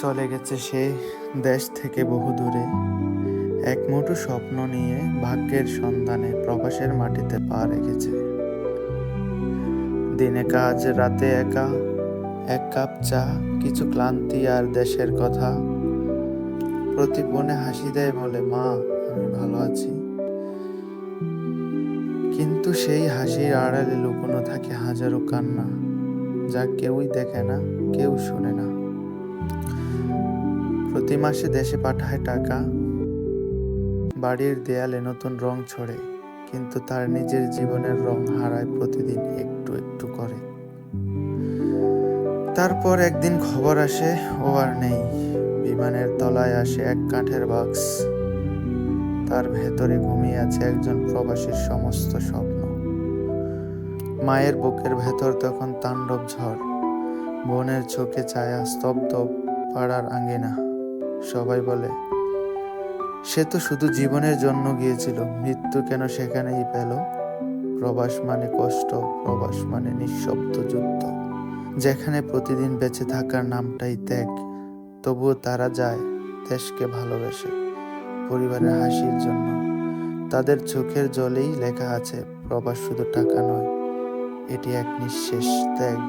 চলে গেছে সে দেশ থেকে বহু দূরে, এক মুঠো স্বপ্ন নিয়ে ভাগ্যের সন্ধানে প্রবাসের মাটিতে পা রেখেছে। দিনে কাজ, রাতে একা, এক কাপ চা, কিছু ক্লান্তি আর দেশের কথা। প্রতিপনে হাসি দেয়, বলে, মা আমি ভালো আছি। কিন্তু সেই হাসির আড়ালে লুকোনো থাকে হাজারো কান্না, যা কেউই দেখে না, কেউ শোনে না। প্রতি মাসে দেশে পাঠায় টাকা, বাড়ির দেয়ালে নতুন রং ছড়ে, কিন্তু তার নিজের জীবনের রং হারায় প্রতিদিন একটু একটু করে। তারপর একদিন খবর আসে ও আর নেই। বিমানের তলায় আসে এক কাঠের বাক্স, তার ভেতরে ঘুমিয়ে আছে একজন প্রবাসীর সমস্ত স্বপ্ন। মায়ের বুকের ভেতর তখন তাণ্ডব ঝড়, বোনের চোখে ছায়া, স্তব্ধ পাড়ার আঙ্গিনা। সবাই বলে, সে তো শুধু জীবনের জন্য গিয়েছিল, মৃত্যু কেন সেখানেই পেল? প্রবাস মানে কষ্ট, প্রবাস মানে নিঃশব্দ যুদ্ধ, যেখানে প্রতিদিন বেঁচে থাকার নামটাই ত্যাগ। তবুও তারা যায় দেশকে ভালোবেসে, পরিবারের হাসির জন্য। তাদের চোখের জলেই লেখা আছে, প্রবাস শুধু টাকা নয়, এটি এক নিঃশেষ ত্যাগ।